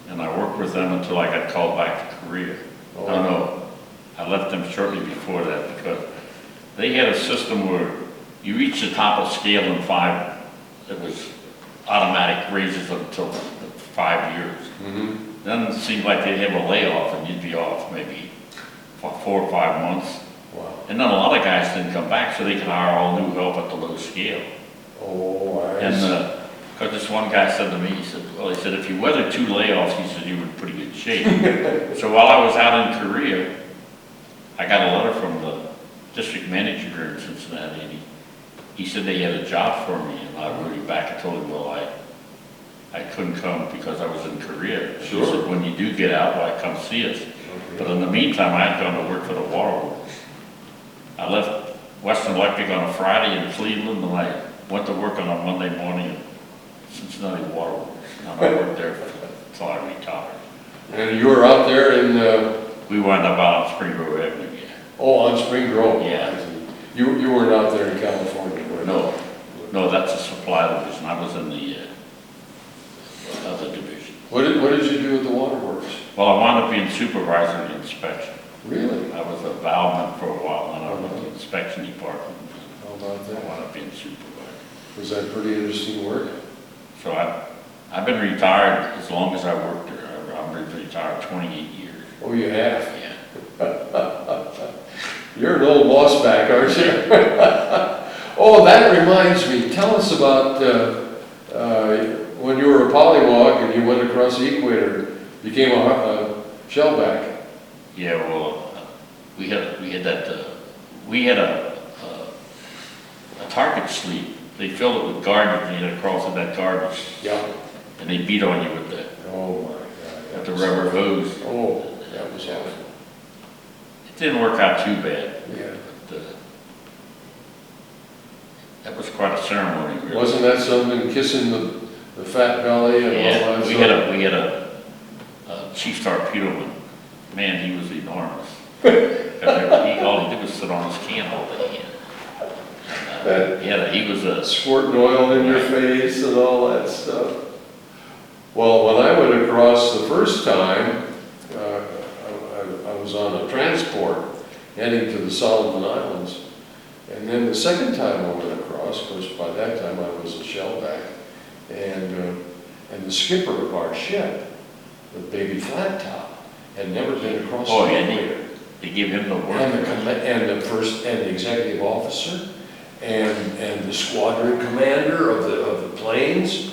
and I worked with them until I got called back to Korea. Oh. No, I left them shortly before that because they had a system where you reach the top of scale in 5, it was automatic raises until 5 years. Mm-hmm. Then it seemed like they'd have a layoff and you'd be off maybe for 4 or 5 months. Wow. And then a lot of guys didn't come back, so they could hire all new help at the low scale. Oh, I And see. because this one guy said to me, he said, if you weather 2 layoffs, he said, you're in pretty good shape. So while I was out in Korea, I got a letter from the district manager in Cincinnati, and he said they had a job for me, and I wrote him back and told him, well, I couldn't come because I was in Korea. He Sure. said, when you do get out, why come see us? But in the meantime, I had gone to work for the waterworks. I left Western Electric on a Friday in Cleveland, and I went to work on a Monday morning at Cincinnati Waterworks. And I worked there until I retired. And you were out there in, We wound up out on Spring Grove Avenue, yeah. oh, on Spring Grove? Yeah. I see. You weren't out there in California, were you? No, that's a supply division. I was in the other division. What did you do with the waterworks? Well, I wound up being supervisor in the inspection. Really? I was a valveman for a while, and I went to the inspection department. How about I that? wound up being supervisor. Was that pretty interesting work? So I've been retired as long as I worked there. I've been retired 28 years. Oh, you have? Yeah. You're an old boss back, aren't you? Oh, that reminds me. Tell us about when you were a polywog and you went across the equator, became a shellback. Yeah, well, we had a target sleeve. They filled it with garbage, and you had to cross with that garbage. Yeah. And they beat on you with the Oh, my God. with the rubber hose. Oh, that was awful. It didn't work out too bad. Yeah. But, that was quite a ceremony, really. Wasn't that something, kissing the fat belly and all Yeah, that we had a chief torpedo man. Man, he was enormous. 'Cause all he did was sit on his can all day. He was a squirting oil in your face and all that stuff. Well, when I went across the first time, I was on a transport heading to the Solomon Islands. And then the second time I went across, of course, by that time I was a shellback, and the skipper of our ship, the baby flat top, had never been across the equator. They give him the work. And the executive officer, and the squadron commander of the planes.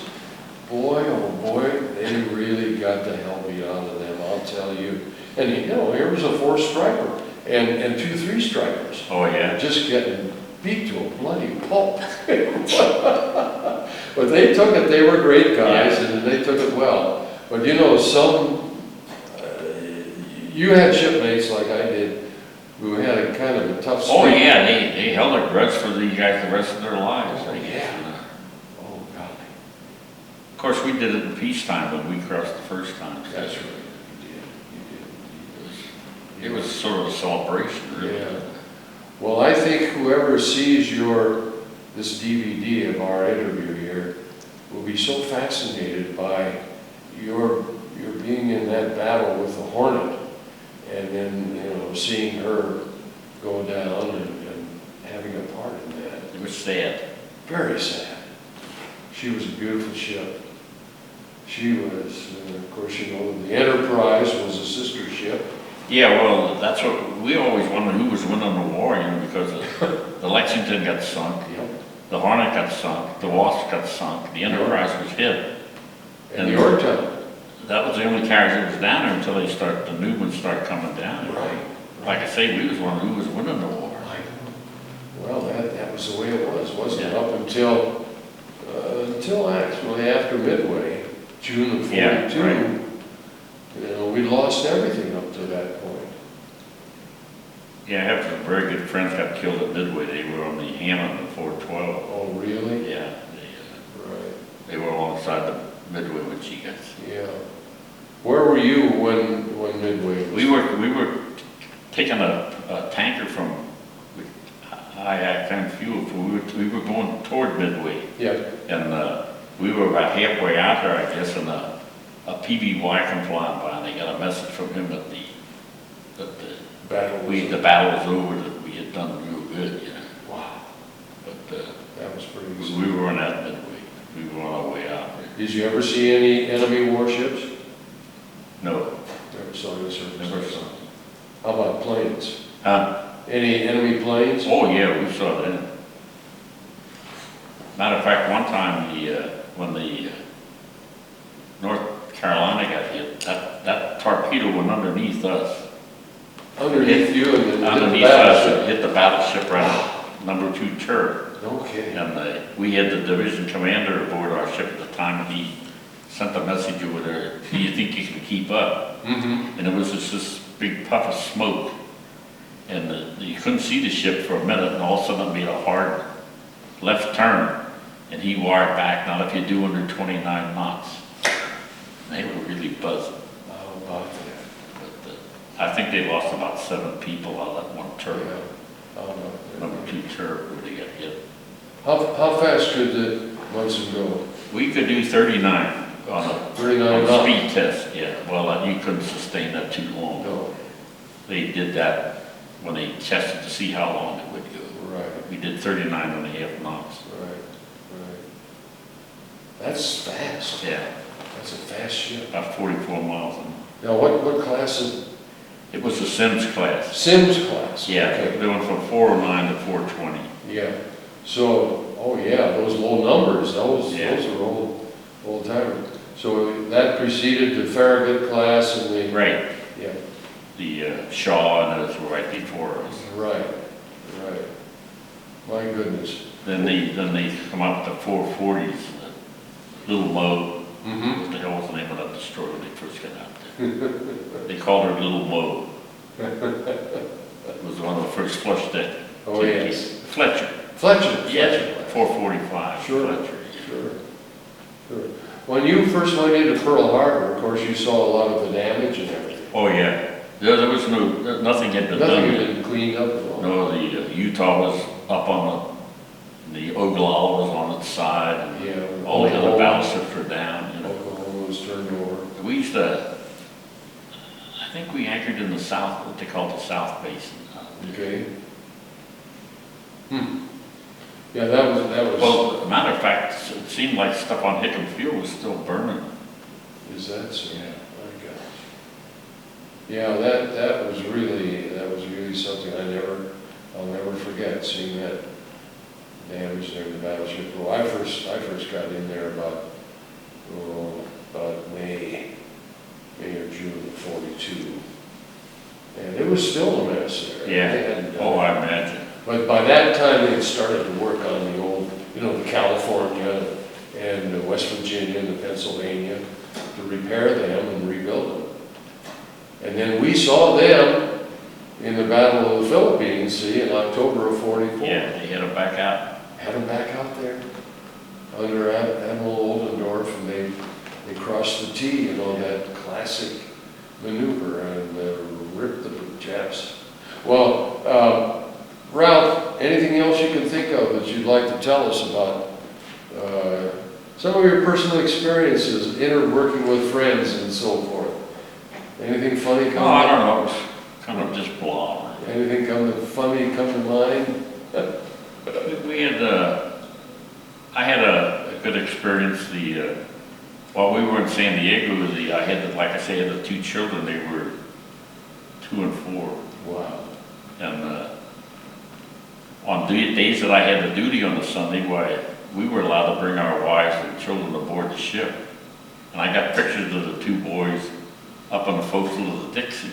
Boy, oh boy, they really got the hell beat out of them, I'll tell you. And here was a 4-striper and 2 3-stripers. Oh, yeah. Just getting beat to a bloody pulp. But they took it, they were great guys, Yeah. and they took it well. But you had shipmates like I did, who had a kind of a tough streak. Oh, yeah, they held a grudge for these guys the rest of their lives. Oh, I guess. yeah. Oh, God. Of course, we did it in peacetime when we crossed the first time. That's right. It was sort of a celebration, really. Yeah. Well, I think whoever sees this DVD of our interview here will be so fascinated by your being in that battle with the Hornet, and then seeing her go down and having a part in that. It was sad. Very sad. She was a beautiful ship. She was, of course, the Enterprise was a sister ship. Yeah, well, that's what we always wondered who was winning the war, because the Lexington got sunk, Yep. the Hornet got sunk, the Wasp got sunk, the Enterprise was hit. And the Yorktown. That was the only carriage that was down there until the new ones started coming down. Right. Like I say, we was wondering who was winning the war. Well, that was the way it was, wasn't it? Yeah. Up until actually after Midway, June of 42. Yeah, right. We lost everything up to that point. Yeah, I have some very good friends got killed at Midway. They were on the Hammond of 412. Oh, really? Yeah, Right. they were alongside the Midway when she got. Yeah. Where were you when Midway was? We were taking a tanker from high-octane fuel. We were going toward Midway. Yeah. And we were about halfway out there, I guess, and a PBY come flying by, and they got a message from him that the Battle. battle was over, that we had done real good, you know. Wow, But that was pretty good. we were on that midway. We were on our way out. Did you ever see any enemy warships? No. Never saw any surface. Never saw. How about planes? Huh? Any enemy planes? Oh, yeah, we saw that. Matter of fact, one time, when the North Carolina got hit, that torpedo went underneath us. Underneath you and then Underneath us, it hit the battleship right number 2 turret. Okay. And we had the division commander aboard our ship at the time, and he sent a message over there, do you think you can keep up? Mm-hmm. And it was just this big puff of smoke. And you couldn't see the ship for a minute, and all of a sudden it made a hard left turn. And he wired back, not if you do under 29 knots. They were really buzzing. How about that? But I think they lost about 7 people out of that one turret. Yeah. How about that? Number 2 turret where they got hit. How fast could the Mustin go? We could do 39 on a 39 on speed test, yeah. Well, you couldn't sustain that too long. No. They did that when they tested to see how long it would go. Right. We did 39 and a half knots. Right. That's fast. Yeah, That's a fast ship. about 44 miles an hour. Now, what class is It was the Sims class. Sims class? Yeah, Okay. they went from 409 to 420. Yeah. So, oh yeah, those low numbers, those Yeah. are old timers. So that preceded the Farragut class and the. Right. Yeah. The Shaw and those were right before us. Right. My goodness. Then they come up to 440s, Little Mo. Mm-hmm. What the hell was the name of that destroyer when they first got out there? They called her Little Mo. It was one of the first flush deck. Oh, yes. Fletcher. Fletcher. Yeah, 445. Sure. Fletcher. Sure. When you first went into Pearl Harbor, of course, you saw a lot of the damage and everything. Oh, yeah. There was nothing had been Nothing done. had been cleaned up at all. No, the Utah was up on the Oglala was on its side, and Yeah. all the other battleships were down, you know. Oklahoma was turned over. We used to, I think we anchored in the south, what they call the South Basin. Okay. Yeah, that was. Well, as a matter of fact, it seemed like stuff on Hickam Field was still burning. Is that so? Yeah. My gosh. Yeah, that was really something I'll never forget, seeing that damage there in the battleship. Well, I first got in there about May or June of '42. And it was still a mess there. Yeah. Oh, I imagine. But by that time, they had started to work on the old, the California and the West Virginia and the Pennsylvania to repair them and rebuild them. And then we saw them in the Battle of the Philippines, in October of '44. Yeah, they had them back out. Had them back out there under Admiral Oldendorf, and they crossed the T, that classic maneuver, and ripped the Japs. Well, Ralph, anything else you can think of that you'd like to tell us about some of your personal experiences, working with friends and so forth? Anything funny come? Oh, I don't know. It was kind of just blah. Anything funny come to mind? We had, I had a good experience. While we were in San Diego, I had, like I say, I had the 2 children. They were 2 and 4. Wow. And on days that I had the duty on the Sunday, we were allowed to bring our wives and children aboard the ship. And I got pictures of the 2 boys up on the forecastle of the Dixie.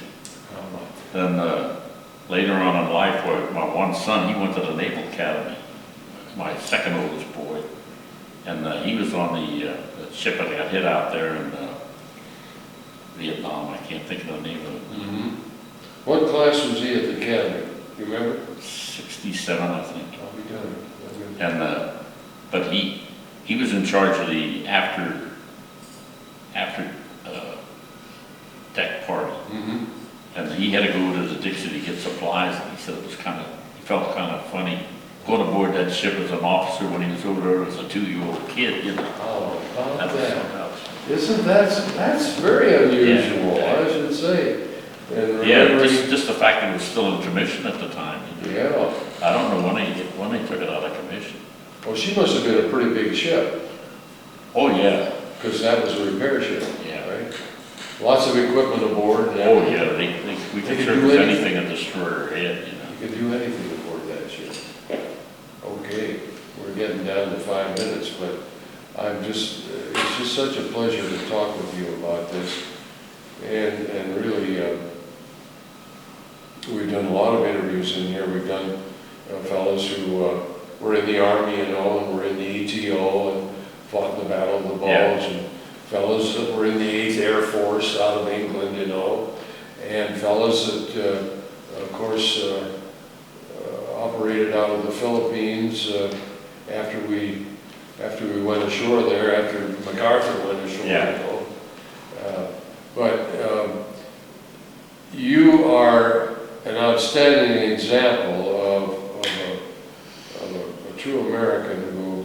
Then later on in life, my one son, he went to the Naval Academy, my second oldest boy. And he was on the ship that got hit out there in Vietnam. I can't think of the name of it. Mm-hmm. What class was he at the academy? You remember? 67, I think. I'll be done. And but he was in charge of the after deck party. Mm-hmm. And he had to go to the Dixie to get supplies, and he said he felt kind of funny going aboard that ship as an officer when he was over there as a 2-year-old kid, you know. Oh, how That about was that? something else. Isn't that's very unusual, Yeah. I should say. And Yeah, remembering- just the fact that it was still in commission at the time. You know. Yeah, I don't know when they took it out of commission. well, she must have been a pretty big ship, Oh, yeah, because that was a repair ship, yeah. right? Lots of equipment aboard and Oh, everything. yeah, we They could could service do anything. anything a destroyer had, you know. You could do anything aboard that ship. Okay, we're getting down to 5 minutes, but it's just such a pleasure to talk with you about this. And really, we've done a lot of interviews in here. We've done fellows who were in the Army, you know, and were in the ETO and fought in the Battle of the Bulge, Yeah. and fellows that were in the 8th Air Force out of England, you know, and fellows that, of course, operated out of the Philippines after we went ashore there, after MacArthur went ashore, Yeah. you know. But you are an outstanding example of a true American who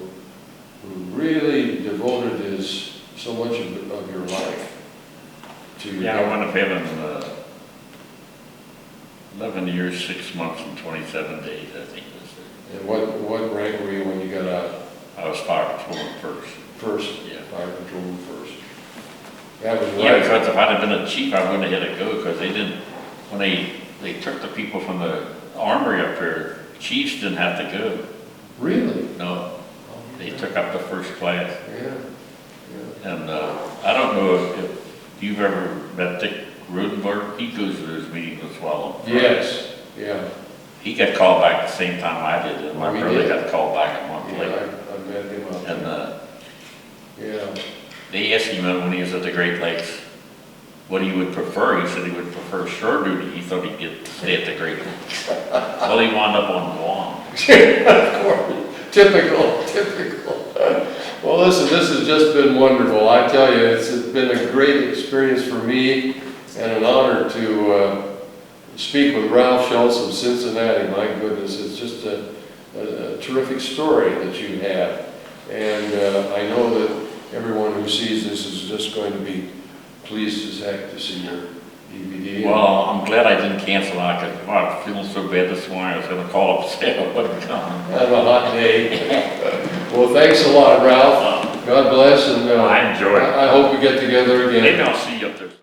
really devoted so much of your life to your Yeah, I went up heaven 11 years, 6 months, and 27 days, I think was it. And what rank were you when you got out? I was fire patrolman first. First? Yeah. Fire patrolman first. That was Yeah, right. because if I'd have been a chief, I wouldn't have had to go, because they didn't, when they took the people from the armory up there, chiefs didn't have to go. Really? No, they took up the first class. Yeah. Yeah. And I don't know if you've ever met Dick Rodenberg. He goes to those meetings as well. Yes. Yeah. He got called back the same time I did, and my Oh, he brother did? got called back a month Yeah, later. I met him out And there. Yeah. they asked him when he was at the Great Lakes what he would prefer. He said he would prefer shore duty. He thought he'd get to stay at the Great Lakes. Well, he wound up on Guam. Of course. Typical. Well, listen, this has just been wonderful. I tell you, it's been a great experience for me and an honor to speak with Ralph Schultz of Cincinnati. My goodness, it's just a terrific story that you have. And I know that everyone who sees this is just going to be pleased as heck to see your DVD. Well, I'm glad I didn't cancel out, because I was feeling so bad this morning. I was going to call up and say I wasn't coming. Have a hot day. Well, thanks a lot, Ralph. God bless, and I enjoyed it. I hope we get together again. Maybe I'll see